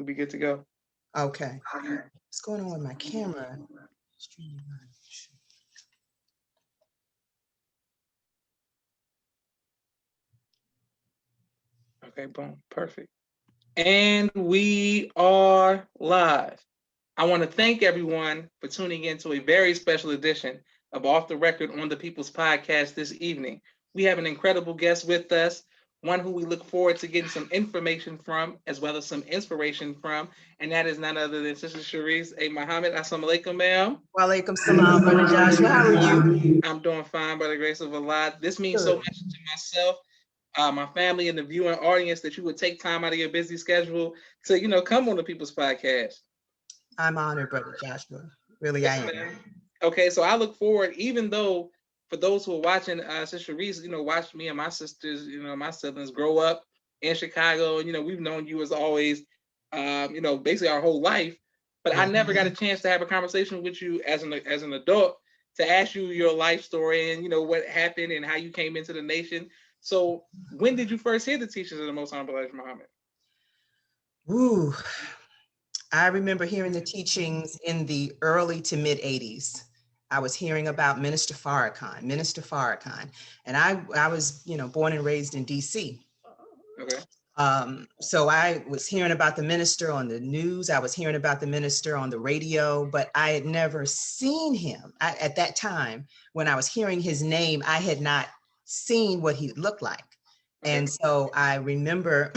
we'll be good to go. Okay. What's going on with my camera? Okay, boom, perfect. And we are live. I want to thank everyone for tuning in to a very special edition of Off the Record on the People's Podcast this evening. We have an incredible guest with us, one who we look forward to getting some information from, as well as some inspiration from, and that is none other than Sister Sherice. Hey, Muhammad, assalamu alaikum, ma'am. Wa alaikum salam, Brother Joshua. How are you? I'm doing fine by the grace of Allah. This means so Good. much to myself, my family, and the viewing audience that you would take time out of your busy schedule to, come on the People's Podcast. I'm honored, Brother Joshua. Really, Yes, I am. ma'am. Okay, so I look forward, even though for those who are watching, Sister Reese, watch me and my sisters, my siblings grow up in Chicago, and we've known you as always, basically our whole life. But I never got a chance to have a conversation with you as an adult to ask you your life story and what happened and how you came into the nation. So when did you first hear the teachings of the Most Honorable Elijah Muhammad? Ooh, I remember hearing the teachings in the early to mid 80s. I was hearing about Minister Farrakhan, and I was, born and raised in DC. Okay. So I was hearing about the minister on the news. I was hearing about the minister on the radio, but I had never seen him. At that time, when I was hearing his name, I had not seen what he looked like. Okay. And so I remember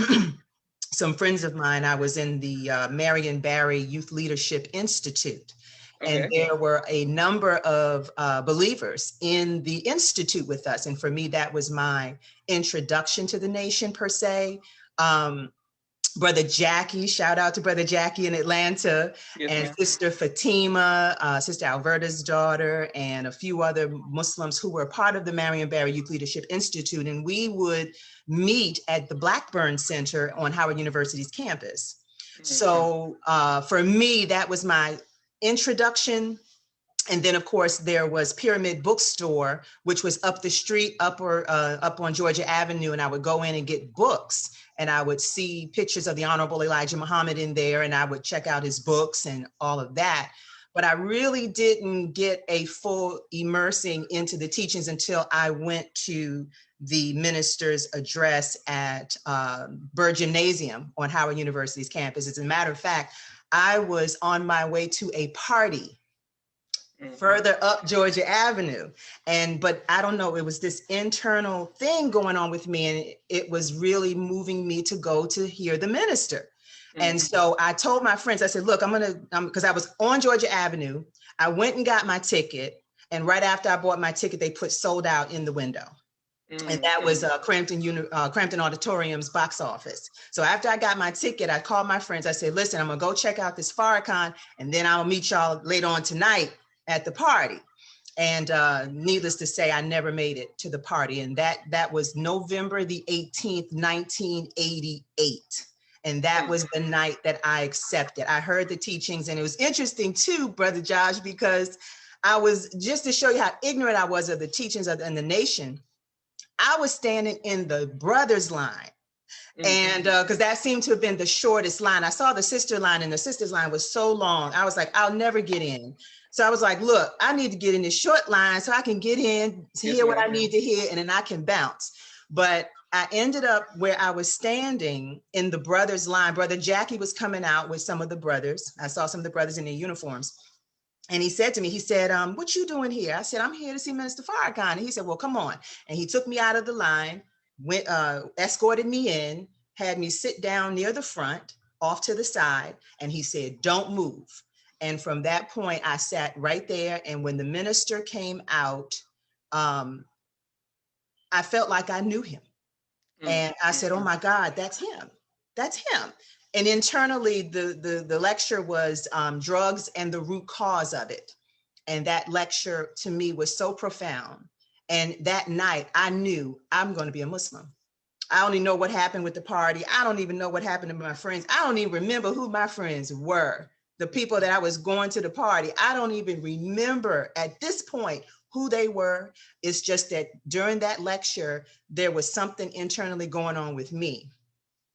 some friends of mine, I was in the Marion Barry Youth Leadership Institute. Okay. And there were a number of believers in the institute with us. And for me, that was my introduction to the nation per se. Brother Jackie, shout out to Brother Jackie in Atlanta, Yes, and ma'am. Sister Fatima, Sister Alberta's daughter, and a few other Muslims who were part of the Marion Barry Youth Leadership Institute. And we would meet at the Blackburn Center on Howard University's campus. Mm-hmm. So for me, that was my introduction. And then, of course, there was Pyramid Bookstore, which was up the street, up on Georgia Avenue. And I would go in and get books. And I would see pictures of the Honorable Elijah Muhammad in there. And I would check out his books and all of that. But I really didn't get a full immersing into the teachings until I went to the minister's address at Byrd Gymnasium on Howard University's campus. As a matter of fact, I was on my way to a party further up Georgia Avenue. But I don't know, it was this internal thing going on with me, and it was really moving me to go to hear the minister. And so I told my friends, I said, look, because I was on Georgia Avenue, I went and got my ticket. And right after I bought my ticket, they put sold out in the window. And that was Crampton Auditorium's box office. So after I got my ticket, I called my friends. I said, listen, I'm gonna go check out this Farrakhan, and then I'll meet y'all later on tonight at the party. And needless to say, I never made it to the party. And that was November the 18th, 1988. And that was the night that I accepted. I heard the teachings, and it was interesting too, Brother Josh, because I was, just to show you how ignorant I was of the teachings in the nation, I was standing in the brothers line. And because that seemed to have been the shortest line. I saw the sister line, and the sisters line was so long. I was like, I'll never get in. So I was like, look, I need to get in this short line so I can get in to hear what I need to hear, and then I can bounce. But I ended up where I was standing in the brothers line. Brother Jackie was coming out with some of the brothers. I saw some of the brothers in their uniforms. And he said to me, he said, what you doing here? I said, I'm here to see Minister Farrakhan. And he said, well, come on. And he took me out of the line, went, escorted me in, had me sit down near the front, off to the side. And he said, don't move. And from that point, I sat right there. And when the minister came out, I felt like I knew him. And I said, oh my God, that's him. That's him. And internally, the lecture was drugs and the root cause of it. And that lecture to me was so profound. And that night, I knew I'm going to be a Muslim. I don't even know what happened with the party. I don't even know what happened to my friends. I don't even remember who my friends were. The people that I was going to the party, I don't even remember at this point who they were. It's just that during that lecture, there was something internally going on with me.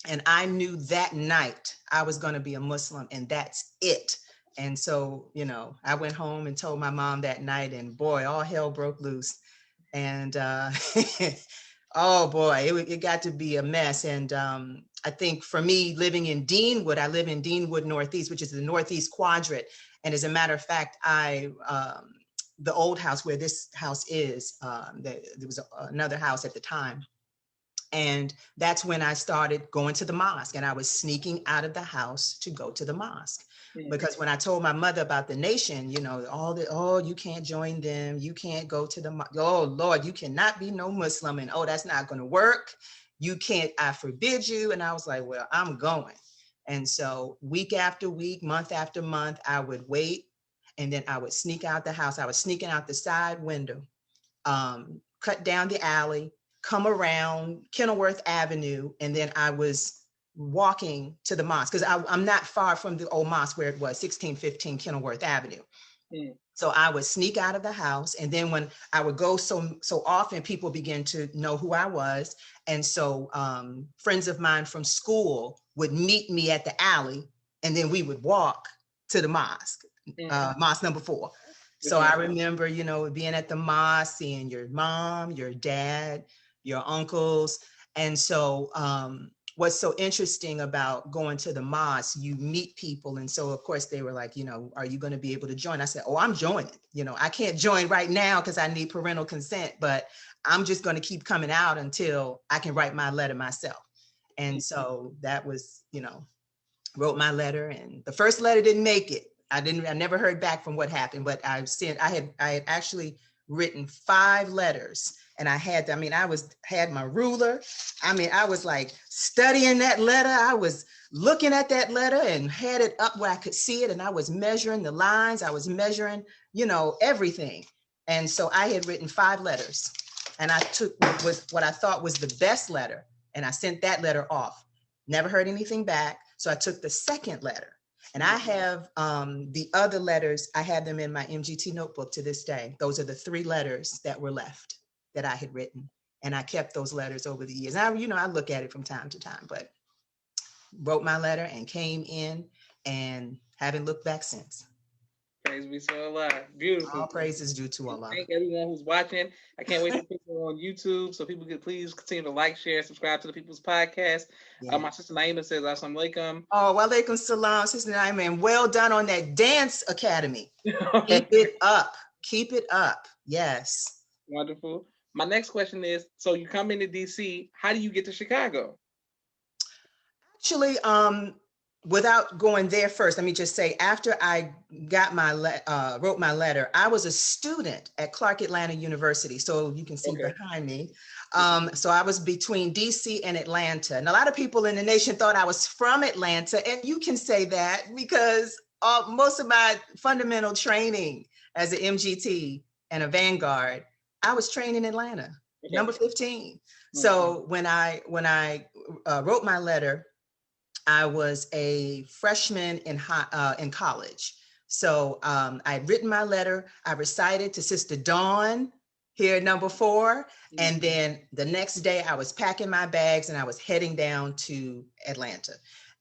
And I knew that night I was going to be a Muslim, and that's it. And so, I went home and told my mom that night, and boy, all hell broke loose. And oh boy, it got to be a mess. And I think for me, living in Deanwood, I live in Deanwood Northeast, which is the Northeast quadrant. And as a matter of fact, the old house where this house is, there was another house at the time. And that's when I started going to the mosque, and I was sneaking out of the house to go to the mosque. Because when I told my mother about the nation, oh, you can't join them. You can't go to the mosque. Oh, Lord, you cannot be no Muslim. And oh, that's not going to work. You can't, I forbid you. And I was like, well, I'm going. And so week after week, month after month, I would wait. And then I would sneak out the house. I was sneaking out the side window, cut down the alley, come around Kenilworth Avenue, and then I was walking to the mosque, because I'm not far from the old mosque where it was, 1615 Kenilworth Avenue. So I would sneak out of the house, and then when I would go so often, people began to know who I was. And so friends of mine from school would meet me at the alley, and then we would walk to the mosque, mosque number 4. So I remember, being at the mosque, seeing your mom, your dad, your uncles. And so what's so interesting about going to the mosque, you meet people. And so, of course, they were like, are you going to be able to join? I said, oh, I'm joining. I can't join right now because I need parental consent, but I'm just going to keep coming out until I can write my letter myself. And so that was, wrote my letter, and the first letter didn't make it. I never heard back from what happened, but I had actually written 5 letters, and I had my ruler. I was like studying that letter. I was looking at that letter and had it up where I could see it. And I was measuring the lines. I was measuring, everything. And so I had written 5 letters, and I took what I thought was the best letter, and I sent that letter off. Never heard anything back. So I took the second letter. And I have the other letters, I have them in my MGT notebook to this day. Those are the 3 letters that were left that I had written. And I kept those letters over the years. And I look at it from time to time, but wrote my letter and came in and haven't looked back since. Praise be to Allah. Beautiful. All praise is due to Allah. Thank everyone who's watching. I can't wait to put it on YouTube, so people can please continue to like, share, subscribe to the People's Podcast. Yeah. My sister Naima says, Assalamu alaikum. Oh, wa alaikum salam, Sister Naima, and well done on that dance academy. Keep it up. Keep it up. Yes. Wonderful. My next question is, so you come into DC, how do you get to Chicago? Actually, without going there first, let me just say, after I got wrote my letter, I was a student at Clark Atlanta University. So you can see behind me. So I was between DC and Atlanta. And a lot of people in the nation thought I was from Atlanta. And you can say that because most of my fundamental training as an MGT and a Vanguard, I was trained in Atlanta, number 15. So when I wrote my letter, I was a freshman in college. So I had written my letter. I recited to Sister Dawn here at number 4. And then the next day I was packing my bags and I was heading down to Atlanta.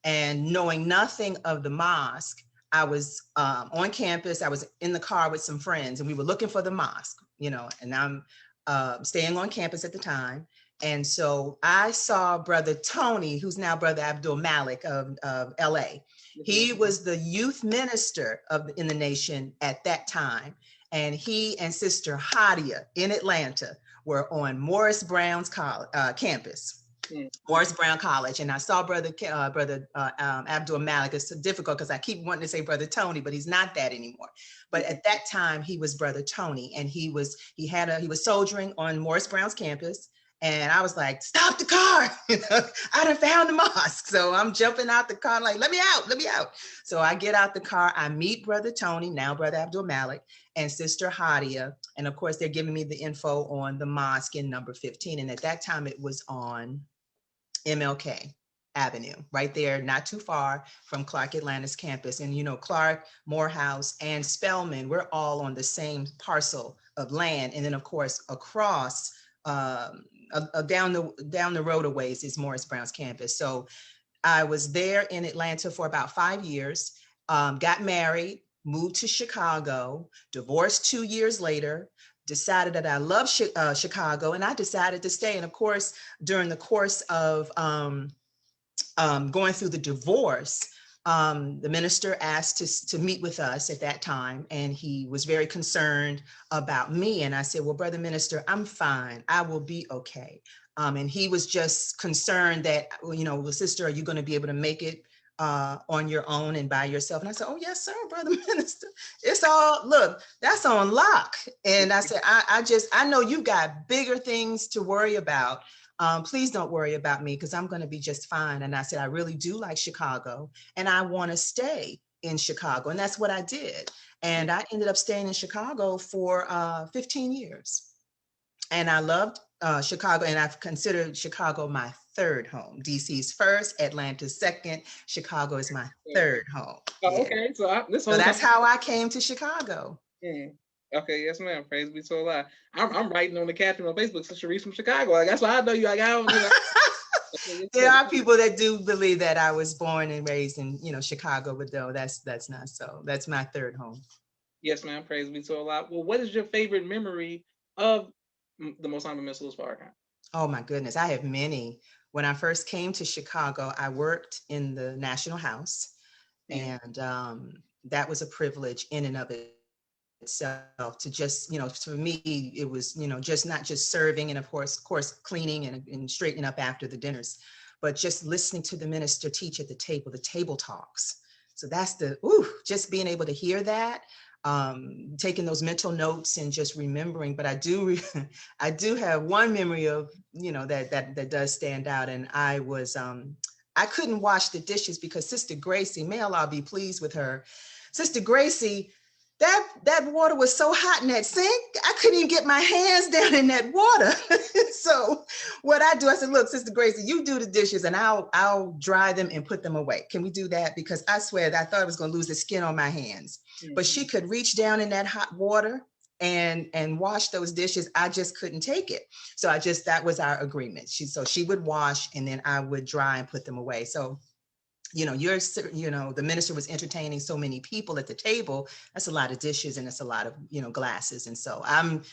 And knowing nothing of the mosque, I was on campus. I was in the car with some friends and we were looking for the mosque, and I'm staying on campus at the time. And so I saw Brother Tony, who's now Brother Abdul Malik of LA. He was the youth minister in the nation at that time. And he and Sister Hadia in Atlanta were on Morris Brown's campus, Morris Brown College. And I saw Brother Abdul Malik. It's so difficult because I keep wanting to say Brother Tony, but he's not that anymore. But at that time, he was Brother Tony, and he was soldiering on Morris Brown's campus. And I was like, stop the car. I done found the mosque. So I'm jumping out the car, like, let me out. So I get out the car. I meet Brother Tony, now Brother Abdul Malik, and Sister Hadia. And of course, they're giving me the info on the mosque in number 15. And at that time, it was on MLK Avenue, right there, not too far from Clark Atlanta's campus. And, Clark, Morehouse, and Spelman, we're all on the same parcel of land. And then, of course, across down the road a ways is Morris Brown's campus. So I was there in Atlanta for about 5 years, got married, moved to Chicago, divorced 2 years later, decided that I love Chicago, and I decided to stay. And of course, during the course of going through the divorce, the minister asked to meet with us at that time, and he was very concerned about me. And I said, well, brother minister, I'm fine. I will be okay. And he was just concerned that, well, sister, are you going to be able to make it on your own and by yourself? And I said, oh, yes, sir, brother minister. It's all, look, that's on lock. And I said, I know you got bigger things to worry about. Please don't worry about me because I'm going to be just fine. And I said, I really do like Chicago and I want to stay in Chicago. And that's what I did. And I ended up staying in Chicago for 15 years. And I loved Chicago, and I've considered Chicago my third home. DC's first, Atlanta's second, Chicago is my third home. Oh, okay. So that's how I came to Chicago. Okay, yes, ma'am. Praise be to Allah. I'm writing on the caption on Facebook, Sis Sherice from Chicago. Like, that's why I know you. There are people that do believe that I was born and raised in, Chicago, but no, that's not so. That's my third home. Yes, ma'am. Praise be to Allah. Well, what is your favorite memory of the Most Honorable Sis Farrakhan? Oh my goodness, I have many. When I first came to Chicago, I worked in the National House, and that was a privilege in and of itself to just, for me, it was, just not just serving and of course cleaning and straightening up after the dinners, but just listening to the minister teach at the table talks. So that's just being able to hear that, taking those mental notes and just remembering. But I do have one memory of, that does stand out. And I couldn't wash the dishes because Sister Gracie, may Allah be pleased with her, Sister Gracie, that water was so hot in that sink, I couldn't even get my hands down in that water. So what I do, I said, look, Sister Gracie, you do the dishes and I'll dry them and put them away. Can we do that? Because I swear that I thought I was going to lose the skin on my hands. But she could reach down in that hot water and wash those dishes. I just couldn't take it. So that was our agreement. She would wash and then I would dry and put them away. So the minister was entertaining so many people at the table. That's a lot of dishes and it's a lot of, glasses. And so I'm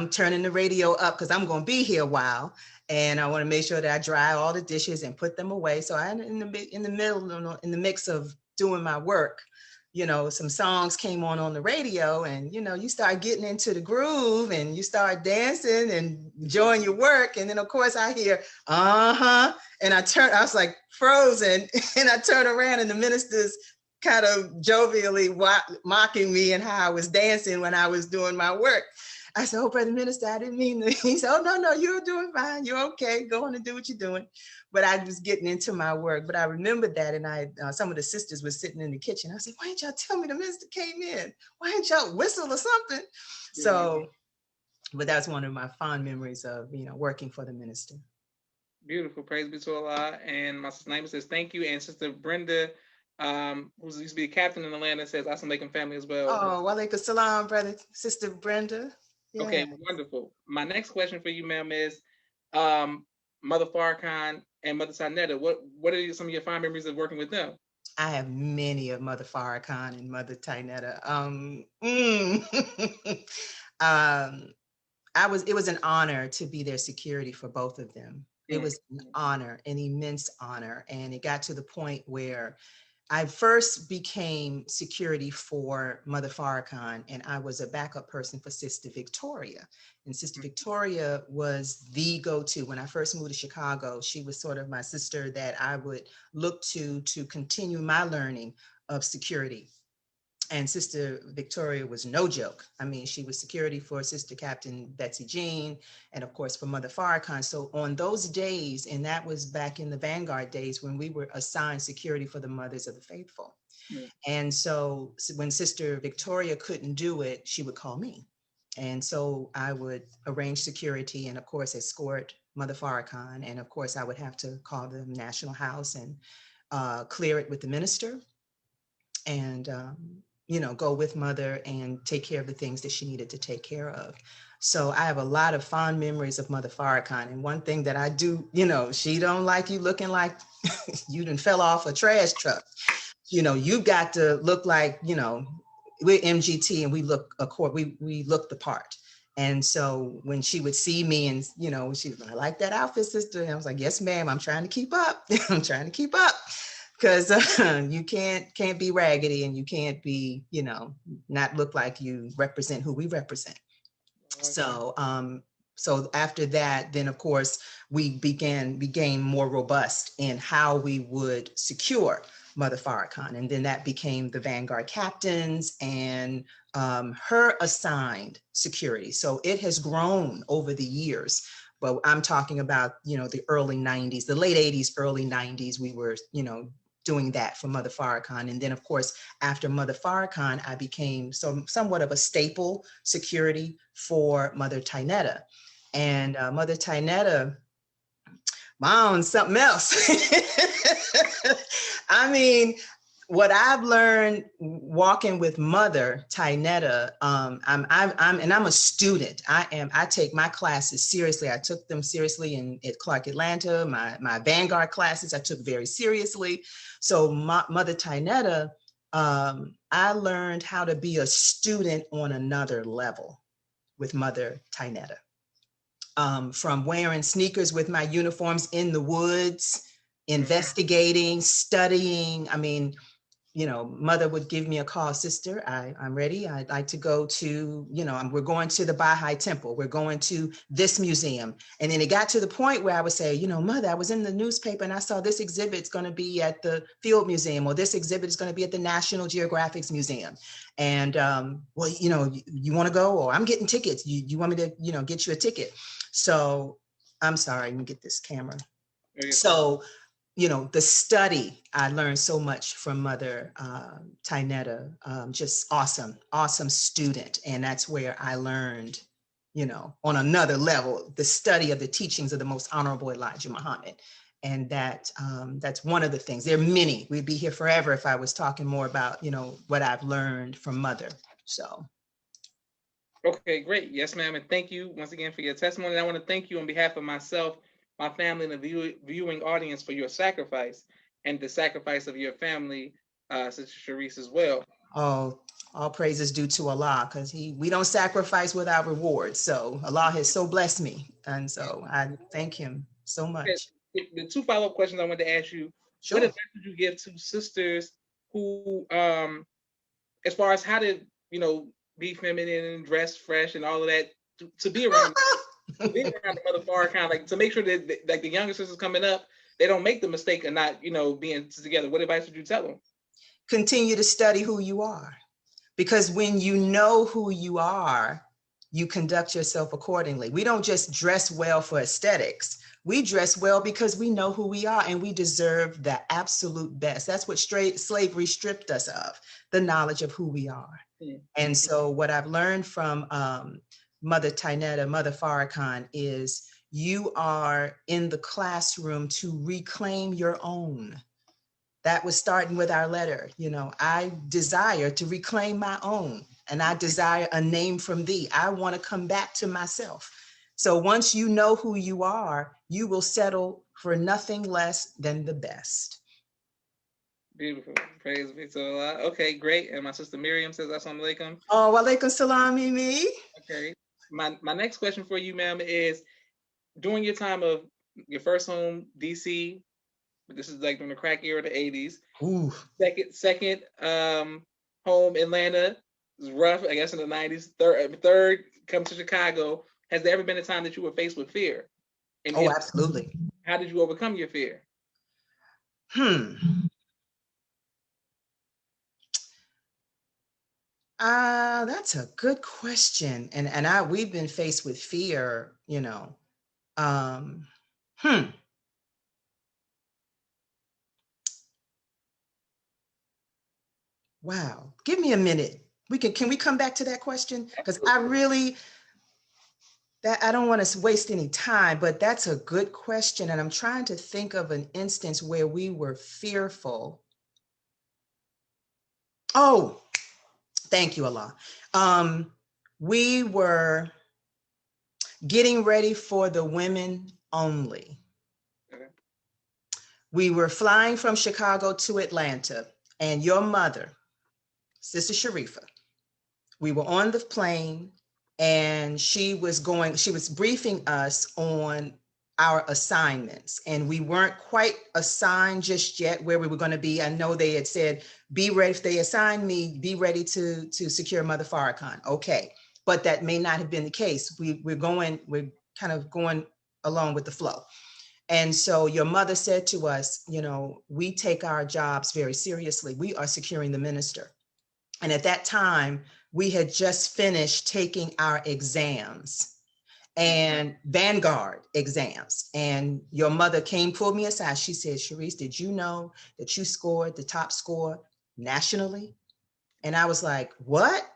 turning the radio up because I'm going to be here a while. And I want to make sure that I dry all the dishes and put them away. So I'm in the mix of doing my work, some songs came on the radio and, you start getting into the groove and you start dancing and enjoying your work. And then of course I hear, and I was like frozen and I turned around and the minister's kind of jovially mocking me and how I was dancing when I was doing my work. I said, oh, brother minister, I didn't mean to. He said, oh, no, you're doing fine. You're okay. Go on and do what you're doing. But I was getting into my work. But I remembered that. And some of the sisters were sitting in the kitchen. I said, why didn't y'all tell me the minister came in? Why didn't y'all whistle or something? Yeah. So, but that's one of my fond memories of, working for the minister. Beautiful. Praise be to Allah. And my sister Naima says, thank you. And Sister Brenda, who used to be a captain in Atlanta, says, Assalamu alaikum family as well. Oh, walaikum salam, brother, Sister Brenda. Yeah. Okay, wonderful. My next question for you, ma'am, is Mother Farrakhan and Mother Tynetta. What are some of your fond memories of working with them? I have many of Mother Farrakhan and Mother Tynetta. It was an honor to be their security for both of them. It was an honor, an immense honor. And it got to the point where I first became security for Mother Farrakhan, and I was a backup person for Sister Victoria. And Sister Victoria was the go-to. When I first moved to Chicago, she was sort of my sister that I would look to continue my learning of security. And Sister Victoria was no joke. I mean, she was security for Sister Captain Betsy Jean, and of course for Mother Farrakhan. So on those days, and that was back in the Vanguard days when we were assigned security for the Mothers of the Faithful. Mm-hmm. And so when Sister Victoria couldn't do it, she would call me. And so I would arrange security and of course escort Mother Farrakhan. And of course I would have to call the National House and clear it with the minister. And go with Mother and take care of the things that she needed to take care of. So I have a lot of fond memories of Mother Farrakhan. And one thing that I do, she don't like you looking like you done fell off a trash truck. You got to look like, we're MGT and we look we look the part. And so when she would see me and, she was like, I like that outfit, sister. And I was like, yes, ma'am, I'm trying to keep up. I'm trying to keep up. Because you can't be raggedy and you can't be, not look like you represent who we represent. So so after that, then of course we became more robust in how we would secure Mother Farrakhan, and then that became the Vanguard captains and her assigned security. So it has grown over the years, but I'm talking about the early 90s, the late 80s, early 90s. We were doing that for Mother Farrakhan, and then of course after Mother Farrakhan, I became somewhat of a staple security for Mother Tynetta. And Mother Tynetta, mom, something else. I mean, what I've learned walking with Mother Tynetta, I'm a student. I take my classes seriously. I took them seriously at Clark Atlanta. My Vanguard classes I took very seriously. So Mother Tynetta, I learned how to be a student on another level with Mother Tynetta. From wearing sneakers with my uniforms in the woods, investigating, studying. I mean, Mother would give me a call, sister, I'm ready. I'd like to go to, we're going to the Baha'i Temple. We're going to this museum. And then it got to the point where I would say, Mother, I was in the newspaper and I saw this exhibit's going to be at the Field Museum, or this exhibit is going to be at the National Geographic's Museum. And, well, you want to go, or I'm getting tickets. You want me to, get you a ticket. So I'm sorry, let me get this camera. So, the study, I learned so much from Mother Tynetta, just awesome student. And that's where I learned, on another level, the study of the teachings of the Most Honorable Elijah Muhammad. And that's one of the things. There are many. We'd be here forever if I was talking more about, what I've learned from Mother. So. Okay, great. Yes, ma'am. And thank you once again for your testimony. And I want to thank you on behalf of myself, my family, and the viewing audience for your sacrifice and the sacrifice of your family, Sis Sherice, as well. Oh, all praises due to Allah, because we don't sacrifice without reward. So Allah has so blessed me. And so I thank him so much. The two follow-up questions I wanted to ask you. Sure. What advice would you give to sisters who, as far as how to, be feminine and dress fresh and all of that, to be around the Mother Farrakhan, like to make sure that like the younger sisters coming up, they don't make the mistake of not, being together. What advice would you tell them? Continue to study who you are, because when you know who you are, you conduct yourself accordingly. We don't just dress well for aesthetics. We dress well because we know who we are and we deserve the absolute best. That's what slavery stripped us of, the knowledge of who we are. Mm-hmm. And so what I've learned from Mother Tynetta, Mother Farrakhan, is you are in the classroom to reclaim your own. That was starting with our letter. I desire to reclaim my own, and I desire a name from thee. I want to come back to myself. So once you know who you are, you will settle for nothing less than the best. Beautiful. Praise be to Allah. Okay, great. And my sister Miriam says, Assalamu alaikum. Oh, walaikum salam, Mimi. Okay. My next question for you, ma'am, is during your time of your first home, DC, this is like during the crack era of the 80s. Ooh. Second home, Atlanta, was rough, I guess, in the 90s. Third, come to Chicago. Has there ever been a time that you were faced with fear? And absolutely. How did you overcome your fear? That's a good question. And we've been faced with fear, Wow. Give me a minute. Can we come back to that question? Because I don't want to waste any time, but that's a good question. And I'm trying to think of an instance where we were fearful. Oh, thank you, Allah. We were getting ready for the women only. Okay. We were flying from Chicago to Atlanta, and your mother, Sister Sharifa, we were on the plane, and she was briefing us on our assignments, and we weren't quite assigned just yet where we were going to be. I know they had said, be ready, if they assign me, be ready to secure Mother Farrakhan. Okay, but that may not have been the case. We're kind of going along with the flow. And so your mother said to us, we take our jobs very seriously. We are securing the minister. And at that time, we had just finished taking our exams and Vanguard exams. And your mother pulled me aside. She said, Sharice, did you know that you scored the top score nationally? And I was like, what?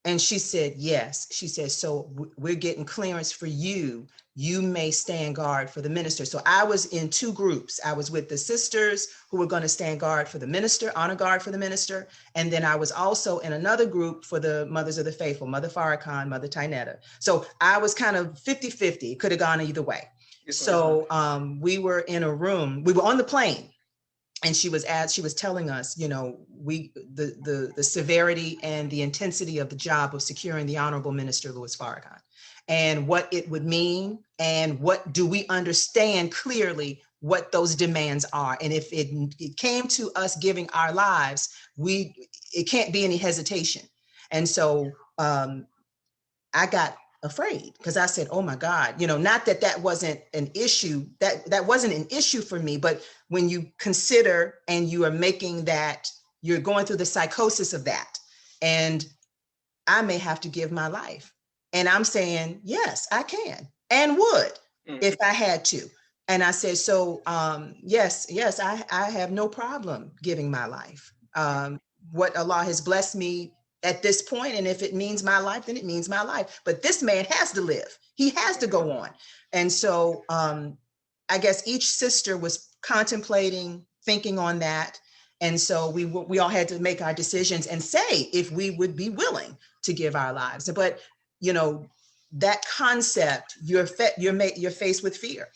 And she said, yes. She said, so we're getting clearance for you. You may stand guard for the minister. So I was in two groups. I was with the sisters who were going to stand guard for the minister, honor guard for the minister. And then I was also in another group for the Mothers of the Faithful, Mother Farrakhan, Mother Tynetta. So I was kind of 50-50, could have gone either way. Yes, so we were in a room, we were on the plane. And she was telling us, the severity and the intensity of the job of securing the Honorable Minister Louis Farrakhan, and what it would mean, and what do we understand clearly what those demands are. And if it came to us giving our lives, it can't be any hesitation. And so I got afraid, because I said, oh my God, not that wasn't an issue, that wasn't an issue for me, but when you consider and you are making that, you're going through the psychosis of that, and I may have to give my life. And I'm saying, yes, I can and would if I had to. And I said, so yes, I have no problem giving my life. What Allah has blessed me at this point, and if it means my life, then it means my life. But this man has to live. He has to go on. And so I guess each sister was contemplating, thinking on that. And so we all had to make our decisions and say if we would be willing to give our lives. But that concept, you're faced with fear.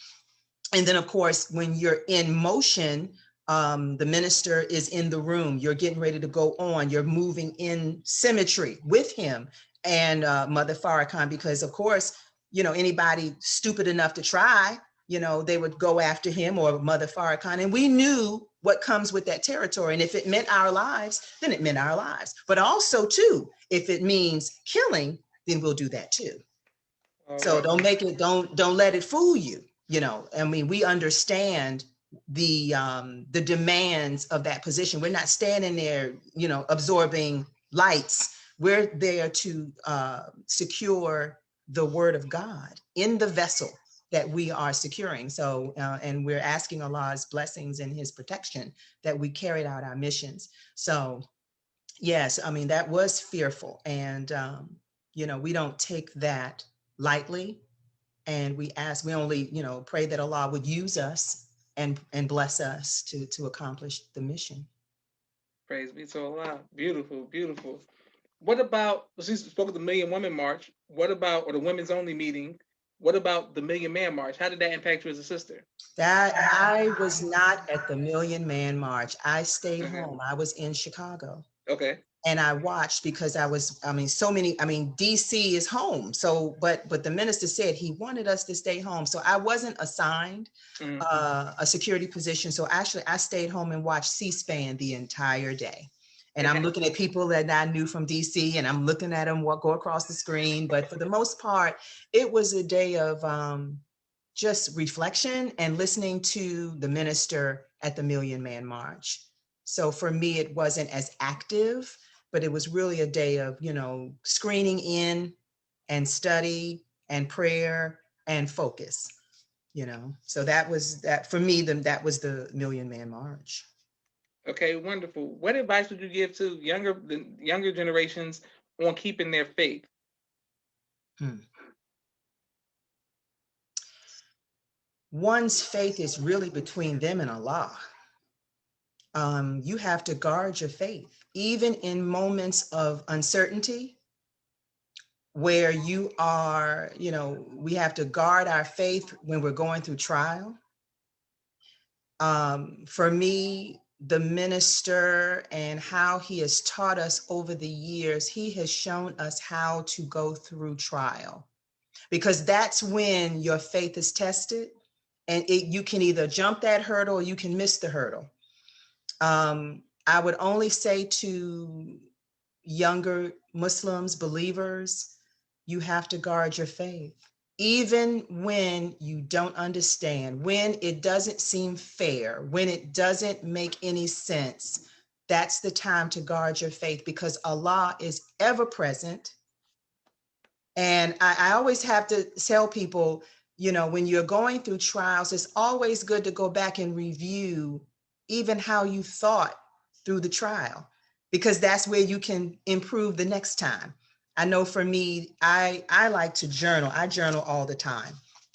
And then of course, when you're in motion, the minister is in the room, you're getting ready to go on, you're moving in symmetry with him and Mother Farrakhan, because of course, anybody stupid enough to try, they would go after him or Mother Farrakhan. And we knew what comes with that territory. And if it meant our lives, then it meant our lives. But also too, if it means killing, then we'll do that too. So don't let it fool you. I mean, we understand the demands of that position. We're not standing there, absorbing lights. We're there to secure the word of God in the vessel that we are securing. So, and we're asking Allah's blessings and his protection that we carried out our missions. So yes, I mean, that was fearful. And, we don't take that lightly. And we only, pray that Allah would use us and bless us to accomplish the mission. Praise be to Allah. Beautiful, beautiful. What about, she spoke of the Million Women March. What about, or the Women's Only meeting? What about the Million Man March? How did that impact you as a sister? That I was not at the Million Man March. I stayed home. I was in Chicago. Okay. And I watched because DC is home. So, but the minister said he wanted us to stay home. So I wasn't assigned a security position. So actually I stayed home and watched C-SPAN the entire day. And I'm looking at people that I knew from DC, and I'm looking at them go across the screen. But for the most part, it was a day of just reflection and listening to the minister at the Million Man March. So for me, it wasn't as active, but it was really a day of, screening in and study and prayer and focus, So that was that for me, that was the Million Man March. Okay, wonderful. What advice would you give to the younger generations on keeping their faith? One's faith is really between them and Allah. You have to guard your faith, even in moments of uncertainty. where you are, you know, we have to guard our faith when we're going through trial. For me, the minister and how he has taught us over the years, he has shown us how to go through trial, because that's when your faith is tested, and you can either jump that hurdle or you can miss the hurdle. I would only say to younger Muslims, believers, you have to guard your faith. Even when you don't understand, when it doesn't seem fair, when it doesn't make any sense, that's the time to guard your faith, because Allah is ever present. And I always have to tell people, you know, when you're going through trials, it's always good to go back and review even how you thought through the trial, because that's where you can improve the next time. I know for me, I like to journal. I journal all the time.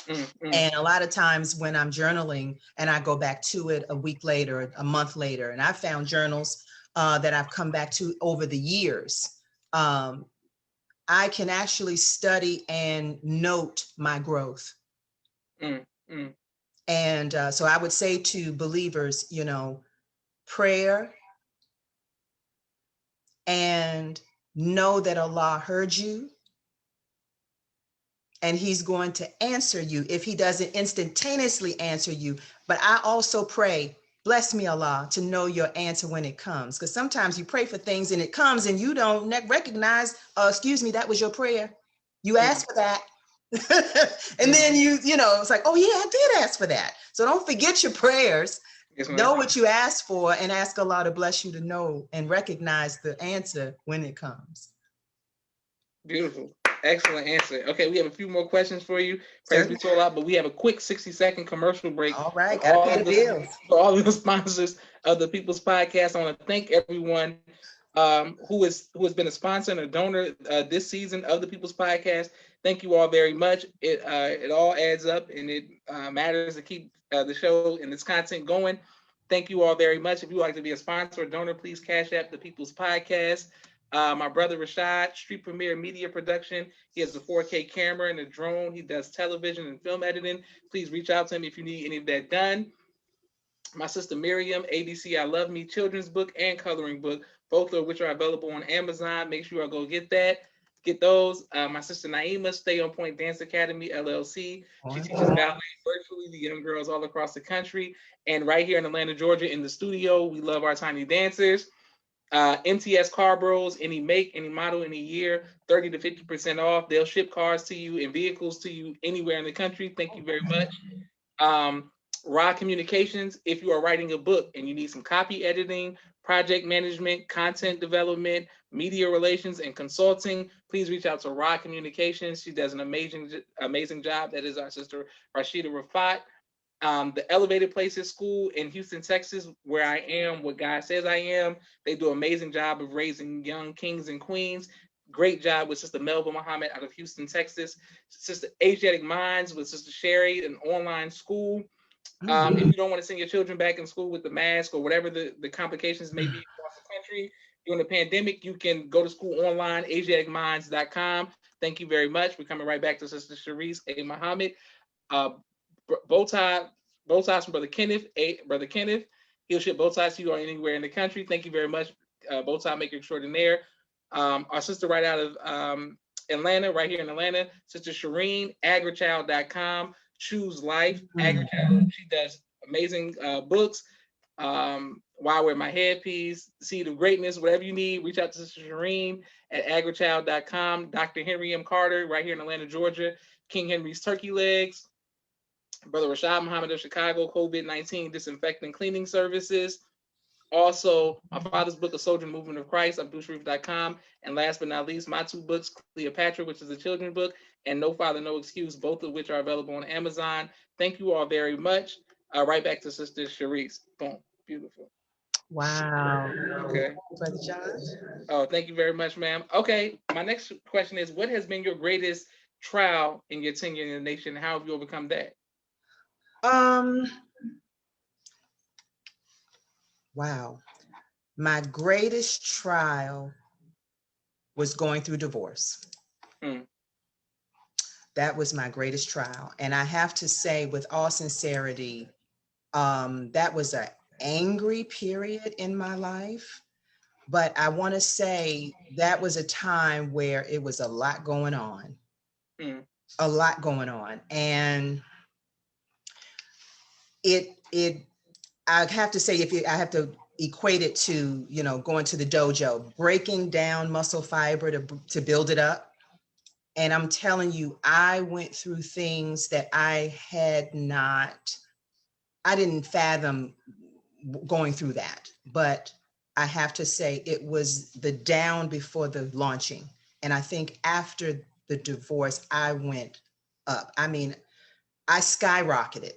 And a lot of times when I'm journaling and I go back to it a week later, a month later, and I found journals that I've come back to over the years, I can actually study and note my growth. And so I would say to believers, you know, prayer, and know that Allah heard you and he's going to answer you if he doesn't instantaneously answer you. But I also pray, bless me, Allah, to know your answer when it comes. Because sometimes you pray for things and it comes and you don't recognize, excuse me, that was your prayer. You asked for that. And then you know, it's like, oh yeah, I did ask for that. So don't forget your prayers. Yes, know what you asked for and ask Allah to bless you to know and recognize the answer when it comes. Beautiful. Excellent answer. Okay, we have a few more questions for you. Praise be to Allah, but we have a quick 60-second commercial break. All right, gotta pay the bills. For all of the sponsors of the People's Podcast, I want to thank everyone who has been a sponsor and a donor this season of the People's Podcast. Thank you all very much. It all adds up, and it matters to keep the show and its content going. Thank you all very much. If you would like to be a sponsor or donor, please cash app the People's Podcast. My brother Rashad, Street Premier Media Production. He has a 4K camera and a drone. He does television and film editing. Please reach out to him if you need any of that done. My sister Miriam, ABC I Love Me children's book and coloring book, both of which are available on Amazon. Make sure I go get those. My sister Naima, Stay On Point Dance Academy, LLC. She teaches ballet virtually to young girls all across the country. And right here in Atlanta, Georgia, in the studio, we love our tiny dancers. MTS Car Bros, any make, any model, any year, 30 to 50% off. They'll ship cars to you and vehicles to you anywhere in the country. Thank you very much. Raw Communications, if you are writing a book and you need some copy editing, project management, content development, media relations, and consulting, please reach out to Raw Communications. She does an amazing job. That is our sister Rashida Rafat. The Elevated Places School in Houston, Texas, where I am, what God says I am. They do an amazing job of raising young kings and queens. Great job with Sister Melba Muhammad out of Houston, Texas. Sister Asiatic Minds with Sister Sherry, an online school. If you don't want to send your children back in school with the mask or whatever the complications may be across the country during the pandemic, you can go to school online, asiaticminds.com. Thank you very much. We're coming right back to Sister Sherice A. Muhammad. Bow ties from Brother Kenneth. Brother Kenneth, he'll ship bow ties to you or anywhere in the country. Thank you very much, bow tie maker extraordinaire. Our sister right out of Atlanta, right here in Atlanta, Sister Shireen, agrichild.com. Choose Life, Agrichild. She does amazing books. Why I Wear My Headpiece, Seed of Greatness, whatever you need, reach out to Sister Shireen at agrichild.com. Dr. Henry M. Carter, right here in Atlanta, Georgia. King Henry's Turkey Legs. Brother Rashad Muhammad of Chicago, COVID-19 Disinfecting Cleaning Services. Also, my father's book, A Soldier Movement of Christ, abdulsharif.com. And last but not least, my two books, Cleopatra, which is a children's book, and No Father, No Excuse, both of which are available on Amazon. Thank you all very much. Right back to Sister Sherice. Boom. Beautiful. Wow. Okay. Brother John. Oh, thank you very much, ma'am. Okay, my next question is, what has been your greatest trial in your tenure in the nation? How have you overcome that? Wow. My greatest trial was going through divorce. Mm. That was my greatest trial. And I have to say, with all sincerity, that was an angry period in my life. But I want to say that was a time where it was a lot going on, Mm. a lot going on. And it I have to say, I have to equate it to, going to the dojo, breaking down muscle fiber to build it up. And I'm telling you, I went through things that I didn't fathom going through that. But I have to say it was the down before the launching. And I think after the divorce, I went up. I mean, I skyrocketed.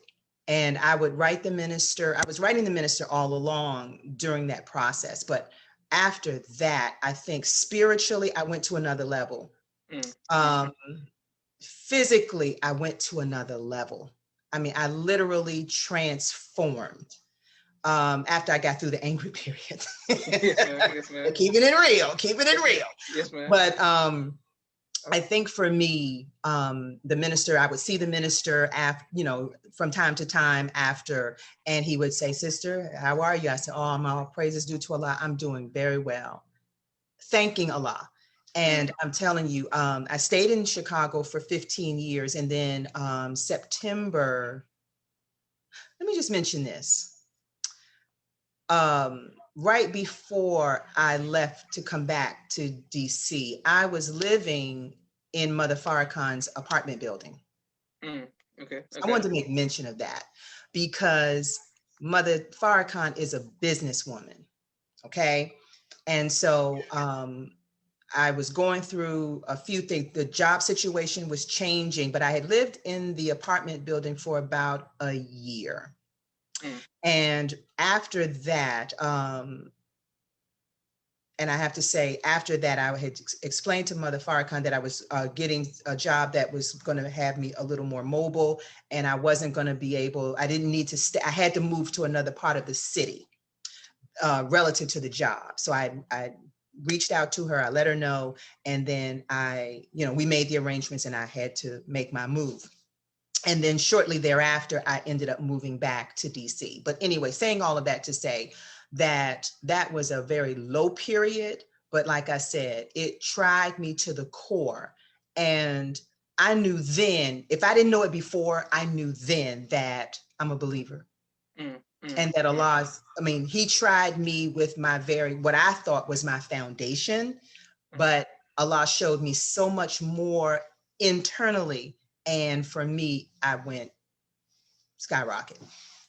And I would write the minister. I was writing the minister all along during that process. But after that, I think spiritually, I went to another level. Mm. Um, Physically, I went to another level. I mean, I literally transformed after I got through the angry period. Yes, ma'am. Yes, ma'am. Keeping it real, keeping it real. Yes, ma'am. But I think for me, the minister, I would see the minister after, from time to time after, and he would say, "Sister, how are you?" I said, "Oh, my praises due to Allah. I'm doing very well." Thanking Allah. And I'm telling you, I stayed in Chicago for 15 years. And then September, let me just mention this. Right before I left to come back to DC, I was living in Mother Farrakhan's apartment building. Mm. Okay. I Okay. wanted to make mention of that because Mother Farrakhan is a businesswoman. Okay. And so I was going through a few things. The job situation was changing, but I had lived in the apartment building for about a year. Mm. And after that, and I have to say, after that, I had explained to Mother Farrakhan that I was getting a job that was going to have me a little more mobile, and I wasn't going to be able, I didn't need to stay, I had to move to another part of the city relative to the job. So I reached out to her, I let her know, and then we made the arrangements and I had to make my move. And then shortly thereafter, I ended up moving back to DC. But anyway, saying all of that to say that that was a very low period. But like I said, it tried me to the core. And I knew then, if I didn't know it before, I knew then that I'm a believer. Mm. Mm. And that Allah's, he tried me with what I thought was my foundation, but Allah showed me so much more internally. And for me, I went skyrocket.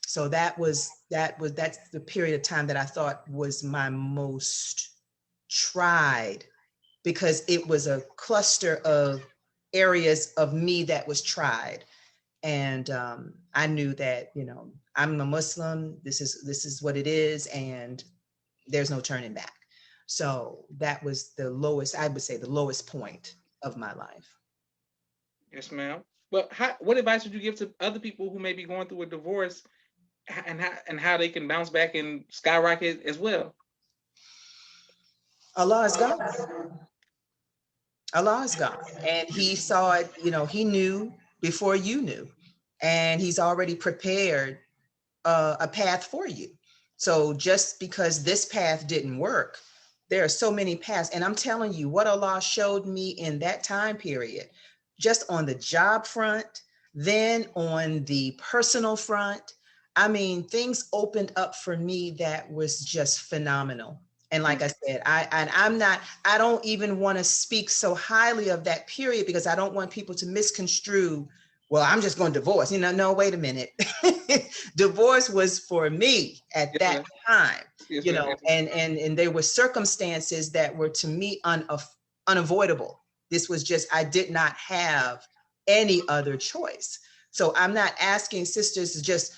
So that's the period of time that I thought was my most tried, because it was a cluster of areas of me that was tried. And I knew that, I'm a Muslim, this is what it is, and there's no turning back. So that was the lowest, I would say the lowest point of my life. Yes, ma'am. Well, what advice would you give to other people who may be going through a divorce, and how they can bounce back and skyrocket as well? Allah is God. Allah is God. And he saw it, he knew before you knew. And he's already prepared a path for you. So just because this path didn't work, there are so many paths. And I'm telling you, what Allah showed me in that time period, just on the job front, then on the personal front, things opened up for me that was just phenomenal. And like I said, I don't even want to speak so highly of that period, because I don't want people to misconstrue, well, I'm just going to divorce. No, wait a minute. Divorce was for me at that time, Yes, and there were circumstances that were to me unavoidable. This was just, I did not have any other choice. So I'm not asking sisters to just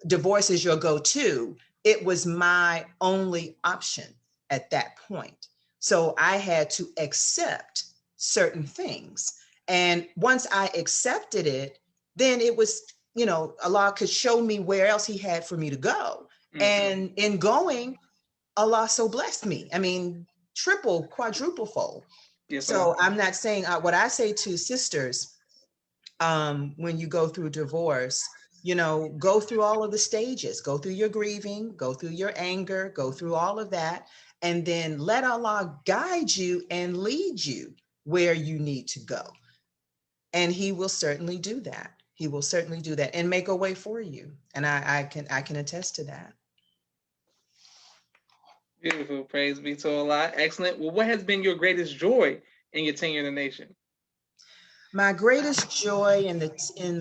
divorce is your go-to. It was my only option at that point. So I had to accept certain things. And once I accepted it, then it was, Allah could show me where else he had for me to go. Mm-hmm. And in going, Allah so blessed me. Triple, quadruple fold. Yes, ma'am. So I'm not saying what I say to sisters, when you go through divorce, go through all of the stages, go through your grieving, go through your anger, go through all of that, and then let Allah guide you and lead you where you need to go. And he will certainly do that. He will certainly do that and make a way for you. And I can attest to that. Beautiful. Praise be to Allah. Excellent. Well, what has been your greatest joy in your tenure in the nation? My greatest joy in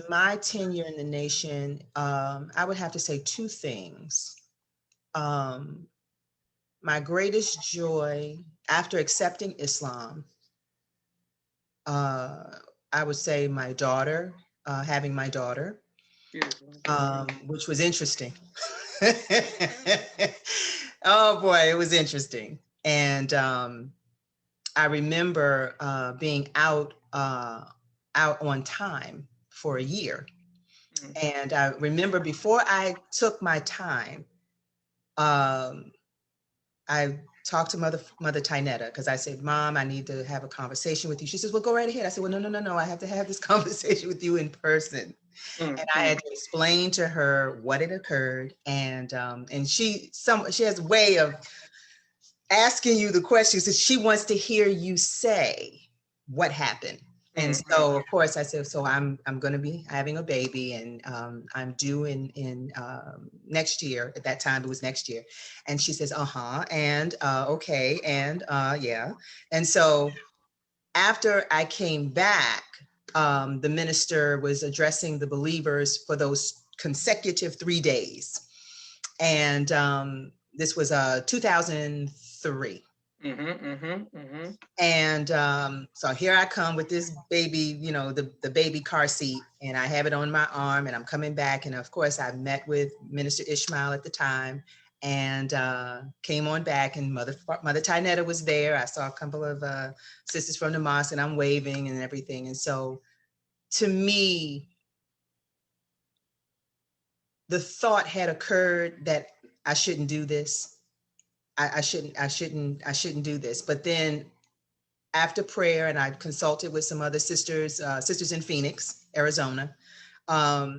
my tenure in the nation, I would have to say two things. My greatest joy after accepting Islam, I would say my daughter, having my daughter, which was interesting. Oh boy, it was interesting. And I remember being out on time for a year. And I remember before I took my time, I talked to Mother Tynetta, because I said, Mom, I need to have a conversation with you. She says, well, go right ahead. I said, well, no. I have to have this conversation with you in person. And I had to explain to her what had occurred. And she has a way of asking you the questions that she wants to hear you say what happened. And so, of course, I said, so I'm going to be having a baby, and I'm due in next year. At that time, it was next year. And she says, and okay, and yeah. And so after I came back, the minister was addressing the believers for those consecutive 3 days. And this was 2003. And so here I come with this baby, the baby car seat, and I have it on my arm, and I'm coming back. And of course, I met with Minister Ishmael at the time, and came on back, and Mother Tynetta was there. I saw a couple of sisters from the mosque, and I'm waving and everything. And so to me, the thought had occurred that I shouldn't do this. I shouldn't do this. But then after prayer, and I consulted with some other sisters in Phoenix, Arizona, I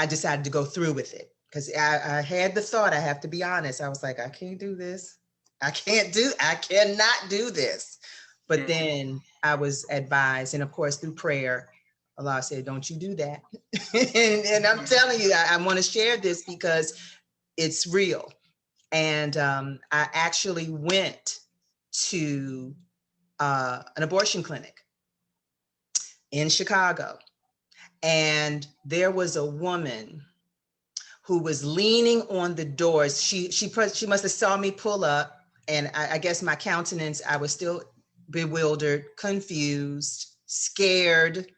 decided to go through with it, because I had the thought, I have to be honest. I was like, I can't do this. I cannot do this. But then I was advised, and of course through prayer, Allah said, don't you do that. and I'm telling you, I want to share this because it's real. And I actually went to an abortion clinic in Chicago. And there was a woman who was leaning on the doors. She must have saw me pull up, and I guess my countenance, I was still bewildered, confused, scared.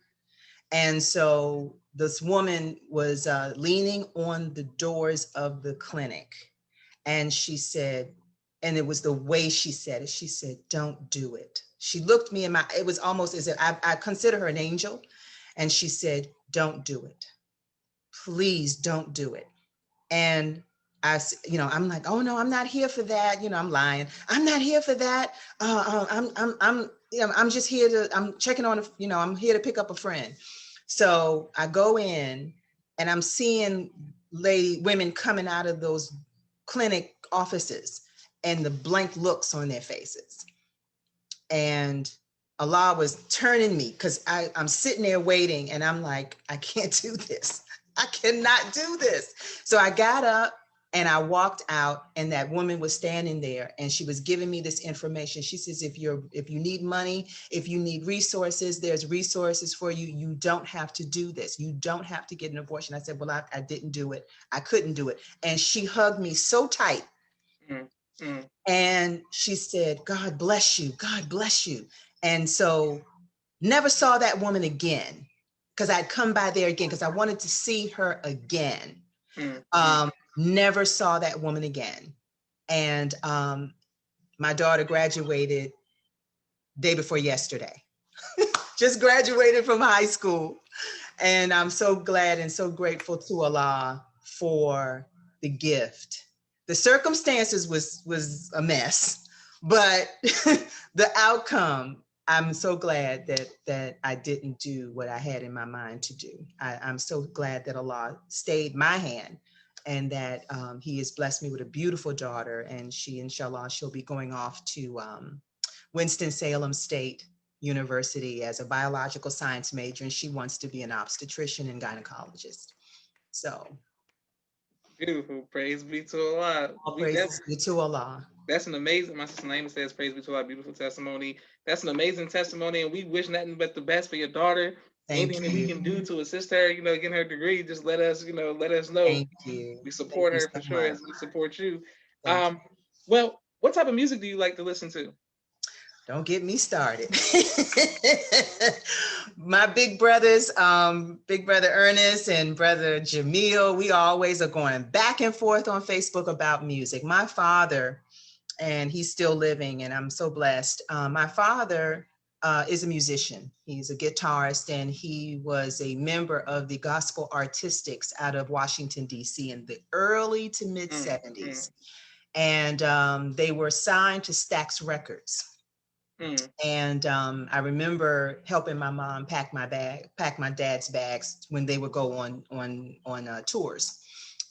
And so this woman was leaning on the doors of the clinic. And she said, and it was the way she said it, she said, don't do it. She looked me in it was almost as if I consider her an angel. And she said, don't do it. Please don't do it. And I'm like, oh no, I'm not here for that. I'm lying. I'm not here for that. I'm just here to, I'm checking on, I'm here to pick up a friend. So I go in, and I'm seeing women coming out of those clinic offices, and the blank looks on their faces. And Allah was turning me, because I'm sitting there waiting, and I'm like, I can't do this. I cannot do this. So I got up and I walked out, and that woman was standing there, and she was giving me this information. She says, if you need money, if you need resources, there's resources for you. You don't have to do this. You don't have to get an abortion. I said, well, I didn't do it. I couldn't do it. And she hugged me so tight. And she said, God bless you. God bless you. And so never saw that woman again, because I'd come by there again because I wanted to see her again. Never saw that woman again. And my daughter graduated day before yesterday. Just graduated from high school. And I'm so glad and so grateful to Allah for the gift. The circumstances was a mess, but the outcome I'm so glad that I didn't do what I had in my mind to do. I'm so glad that Allah stayed my hand, and that He has blessed me with a beautiful daughter, and she, inshallah, she'll be going off to Winston-Salem State University as a biological science major, and she wants to be an obstetrician and gynecologist. So, Beautiful. Praise be to Allah. all praises be to Allah. That's an amazing. My sister Naima says, "Praise be to Allah." Beautiful testimony. That's an amazing testimony, and we wish nothing but the best for your daughter. Thank Anything that we can you. do to assist her, getting her degree, just let us, let us know. Thank you. We Thank support you her for so sure, much. as we support you. Thank you. Well, what type of music do you like to listen to? Don't get me started. My big brothers, big brother Ernest and brother Jamil, we always are going back and forth on Facebook about music. My father, and he's still living, and I'm so blessed. My father is a musician. He's a guitarist, and he was a member of the Gospel Artistics out of Washington, D.C. in the early to mid 70s. And they were signed to Stax Records. And I remember helping my mom pack my dad's bags when they would go on tours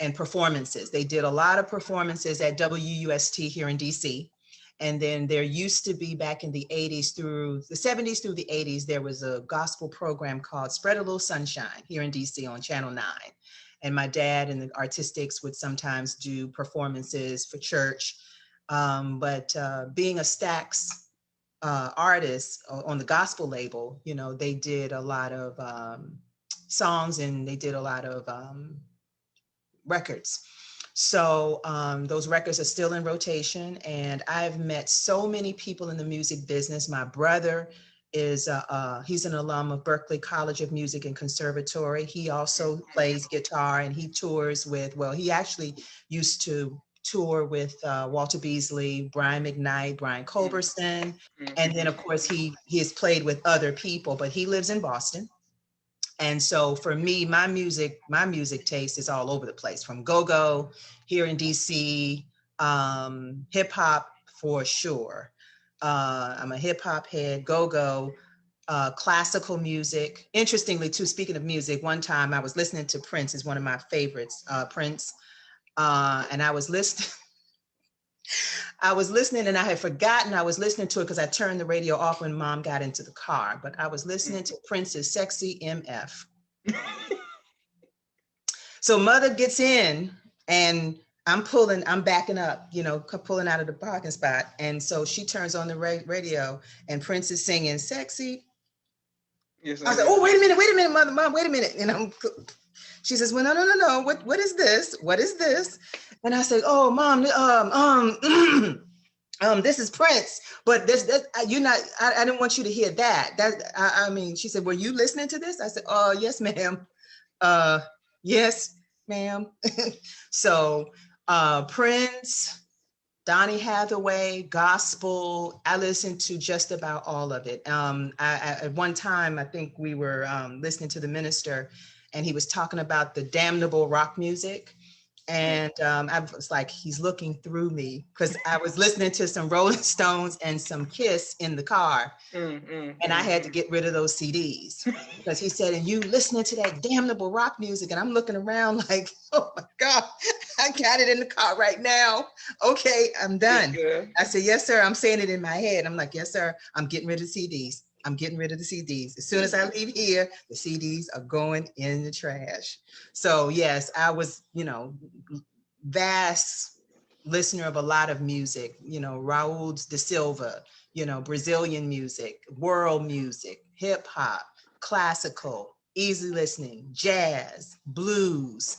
and performances. They did a lot of performances at WUST here in DC. And then there used to be, back in the 80s through the 70s through the 80s, there was a gospel program called Spread a Little Sunshine here in DC on Channel 9. And my dad and the Artistics would sometimes do performances for church. But being a Stax artists on the gospel label, they did a lot of songs, and they did a lot of records. So those records are still in rotation, and I've met so many people in the music business. My brother is he's an alum of Berklee College of Music and Conservatory. He also plays guitar, and he tours with, he actually used to tour with Walter Beasley, Brian McKnight, Brian Culberson. And then of course he has played with other people, but he lives in Boston. And so for me, my music taste is all over the place, from go-go here in DC, hip hop for sure. I'm a hip hop head, go-go, classical music. Interestingly too, speaking of music, one time I was listening to Prince, is one of my favorites, Prince. And I was listening and I had forgotten I was listening to it because I turned the radio off when Mom got into the car, but I was listening to Prince's Sexy MF. So Mother gets in, and I'm backing up, pulling out of the parking spot. And so she turns on the radio, and Prince is singing Sexy. Yes, I said, oh, wait a minute, Mom, wait a minute. And she says, well, no. What is this? What is this? And I said, oh, Mom, this is Prince, but you're not, I didn't want you to hear that. She said, were you listening to this? I said, oh, yes, ma'am. Yes, ma'am. So Prince, Donny Hathaway, gospel, I listened to just about all of it. At one time, I think we were listening to the minister, and he was talking about the damnable rock music. And I was like, he's looking through me, because I was listening to some Rolling Stones and some Kiss in the car. And I had to get rid of those CDs, because he said, and you listening to that damnable rock music? And I'm looking around like, oh my God, I got it in the car right now. Okay, I'm done. Yeah. I said, yes, sir. I'm saying it in my head. I'm like, yes, sir. I'm getting rid of CDs. I'm getting rid of the CDs. As soon as I leave here, the CDs are going in the trash. So yes, I was, vast listener of a lot of music, Raul de Silva, Brazilian music, world music, hip hop, classical, easy listening, jazz, blues,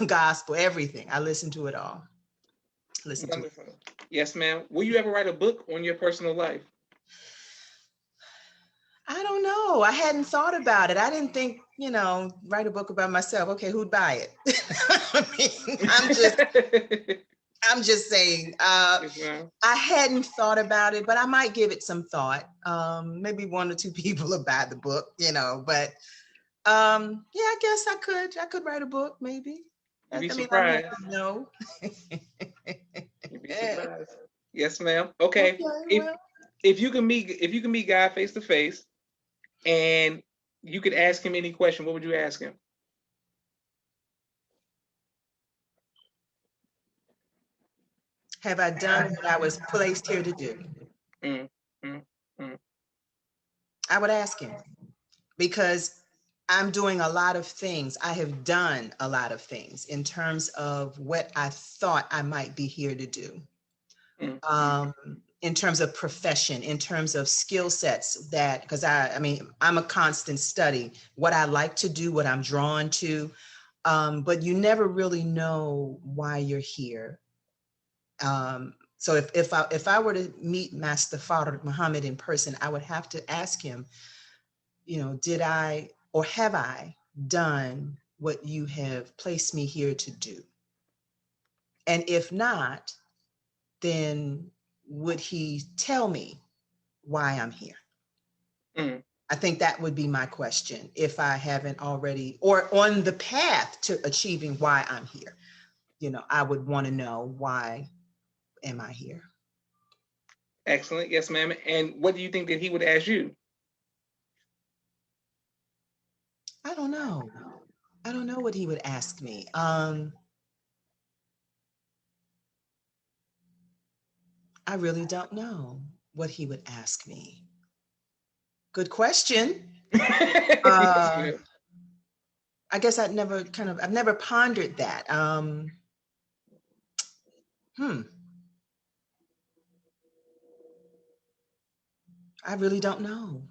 gospel, everything. I listen to it all. Wonderful. Yes, ma'am. Will you ever write a book on your personal life? I don't know. I hadn't thought about it. I didn't think, write a book about myself. Okay, who'd buy it? I'm just saying, I hadn't thought about it, but I might give it some thought. Maybe one or two people will buy the book, but I guess I could write a book, maybe. You'd be surprised. No. You'd be surprised. Yes, ma'am. Okay. If you can meet God face to face, and you could ask him any question, what would you ask him? Have I done what I was placed here to do? Mm, mm, mm, I would ask him, because I'm doing a lot of things. I have done a lot of things in terms of what I thought I might be here to do. mm. In terms of profession, in terms of skill sets, that, because I mean, I'm a constant study, what I like to do, what I'm drawn to, but you never really know why you're here. So if I were to meet Master Farrakhan Muhammad in person, I would have to ask him, did I or have I done what you have placed me here to do? And if not, then would he tell me why I'm here? Mm. I think that would be my question, if I haven't already, or on the path to achieving why I'm here. I would want to know, why am I here? Excellent. Yes, ma'am. And what do you think that he would ask you? I don't know. I don't know what he would ask me. I really don't know what he would ask me. Good question. Yes, Uh, ma'am. I guess I've never pondered that. Hmm. I really don't know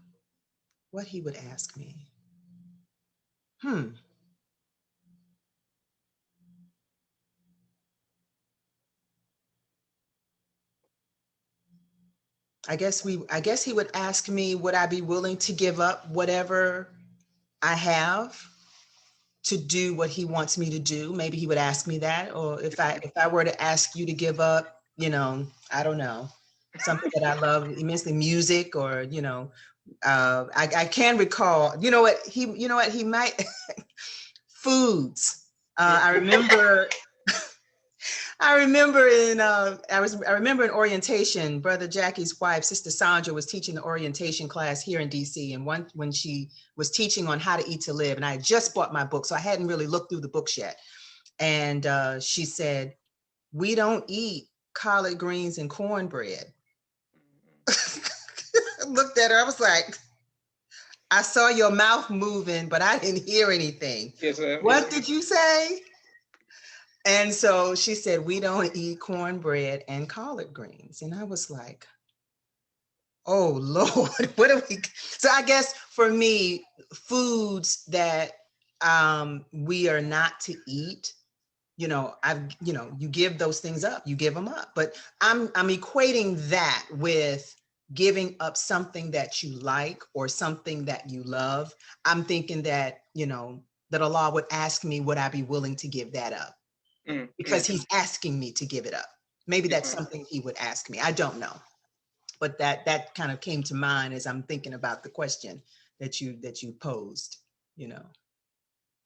what he would ask me. Hmm. I guess he would ask me, would I be willing to give up whatever I have to do what he wants me to do? Maybe he would ask me that. Or if I were to ask you to give up, I don't know, something that I love immensely, music, or I can recall, he might foods. I remember I remember in orientation, Brother Jackie's wife, Sister Sandra, was teaching the orientation class here in DC. And when she was teaching on how to eat to live, and I had just bought my book, so I hadn't really looked through the books yet. And she said, "We don't eat collard greens and cornbread." I looked at her, I was like, I saw your mouth moving, but I didn't hear anything. Yes, ma'am. What did you say? And so she said, "We don't eat cornbread and collard greens." And I was like, oh Lord, what are we? So I guess for me, foods that we are not to eat, you give those things up, you give them up. But I'm equating that with giving up something that you like or something that you love. I'm thinking that, that Allah would ask me, would I be willing to give that up? Because he's asking me to give it up. Maybe Yes, that's ma'am. something he would ask me. I don't know. But that kind of came to mind as I'm thinking about the question that you posed, you know.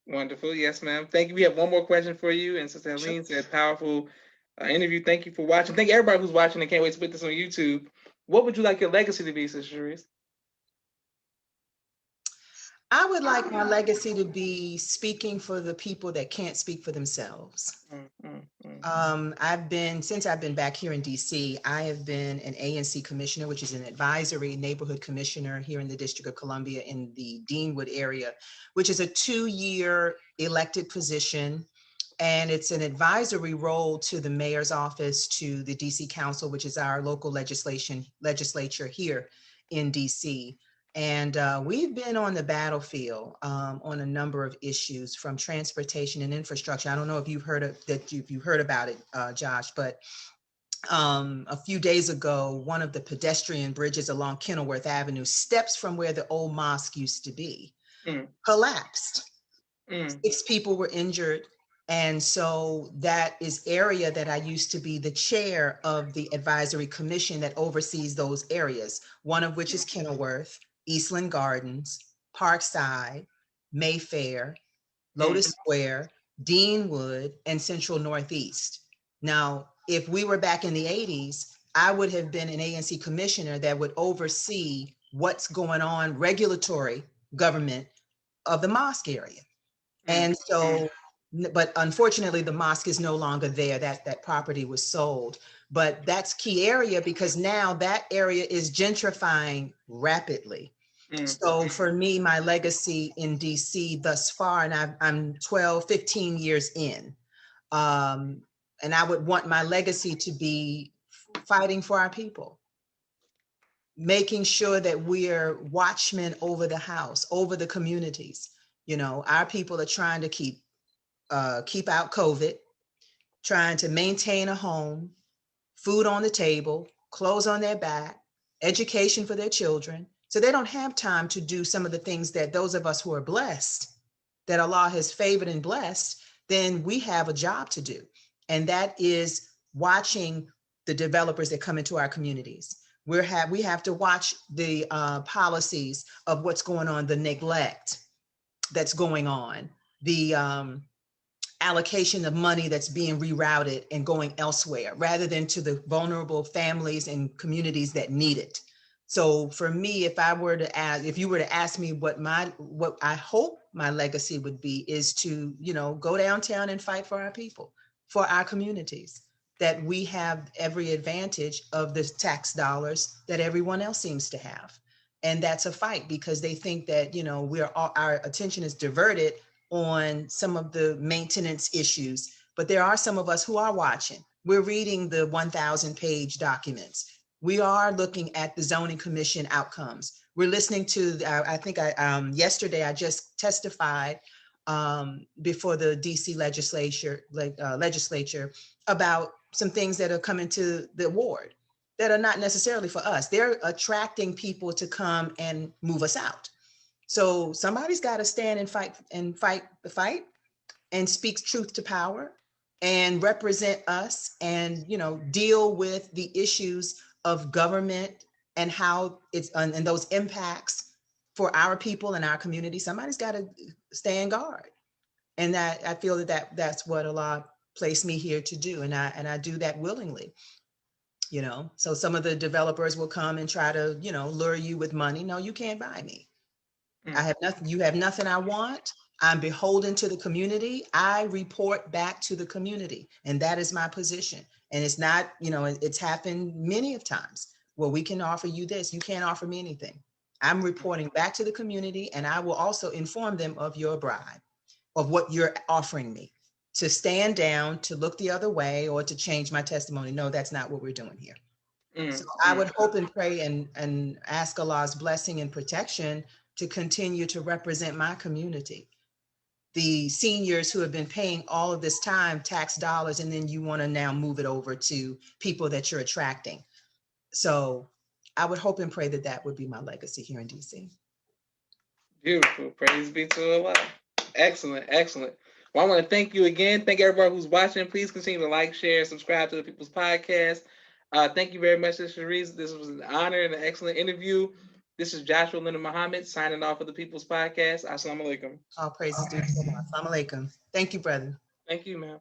Wonderful. Yes, ma'am. Thank you. We have one more question for you. And Sister Sure. Helene said, powerful interview. Thank you for watching. Thank everybody who's watching and can't wait to put this on YouTube. What would you like your legacy to be, Sister Sherice? I would like my legacy to be speaking for the people that can't speak for themselves. Since I've been back here in DC, I have been an ANC commissioner, which is an advisory neighborhood commissioner here in the District of Columbia in the Deanwood area, which is a 2-year elected position. And it's an advisory role to the mayor's office, to the DC Council, which is our local legislature here in DC. And we've been on the battlefield on a number of issues, from transportation and infrastructure. I don't know if you've heard about it, Josh, but a few days ago, one of the pedestrian bridges along Kenilworth Avenue, steps from where the old mosque used to be, collapsed. 6 people were injured. And so that is area that I used to be the chair of the advisory commission that oversees those areas, one of which is Kenilworth, Eastland Gardens, Parkside, Mayfair, Lotus Square, Deanwood, and Central Northeast. Now, if we were back in the 80s, I would have been an ANC commissioner that would oversee what's going on, regulatory government of the mosque area. And so, but unfortunately, the mosque is no longer there. That property was sold. But that's key area because now that area is gentrifying rapidly. So for me, my legacy in DC thus far, and I'm 12, 15 years in, and I would want my legacy to be fighting for our people, making sure that we're watchmen over the house, over the communities. You know, our people are trying to keep out COVID, trying to maintain a home, food on the table, clothes on their back, education for their children. So they don't have time to do some of the things that those of us who are blessed, that Allah has favored and blessed, then we have a job to do. And that is watching the developers that come into our communities. We have to watch the policies of what's going on, the neglect that's going on, the allocation of money that's being rerouted and going elsewhere rather than to the vulnerable families and communities that need it. So for me, if you were to ask me what I hope my legacy would be is to, go downtown and fight for our people, for our communities, that we have every advantage of the tax dollars that everyone else seems to have. And that's a fight because they think that, our attention is diverted on some of the maintenance issues, but there are some of us who are watching. We're reading the 1,000-page documents. We are looking at the zoning commission outcomes. We're listening to, yesterday I just testified before the DC legislature about some things that are coming to the ward that are not necessarily for us. They're attracting people to come and move us out. So somebody's got to stand and fight the fight and speak truth to power and represent us and, deal with the issues of government and how it's and those impacts for our people and our community. Somebody's got to stand guard. And that I feel that's what Allah placed me here to do. And I do that willingly. So some of the developers will come and try to, lure you with money. No, you can't buy me. I have nothing. You have nothing I want. I'm beholden to the community. I report back to the community. And that is my position. And it's not, it's happened many of times. Well, we can offer you this. You can't offer me anything. I'm reporting back to the community, and I will also inform them of your bribe, of what you're offering me, to stand down, to look the other way, or to change my testimony. No, that's not what we're doing here. So I would hope and pray and ask Allah's blessing and protection to continue to represent my community. The seniors who have been paying all of this time, tax dollars, and then you want to now move it over to people that you're attracting. So I would hope and pray that would be my legacy here in DC. Beautiful. Praise be to Allah. Excellent. Excellent. Well, I want to thank you again. Thank everybody who's watching. Please continue to like, share, subscribe to the People's Podcast. Thank you very much, Sis Sherice. This was an honor and an excellent interview. This is Joshua Leonard Muhammad signing off of the People's Podcast. Assalamu alaikum. All praises due to Allah. Assalamu alaikum. Thank you, brother. Thank you, ma'am.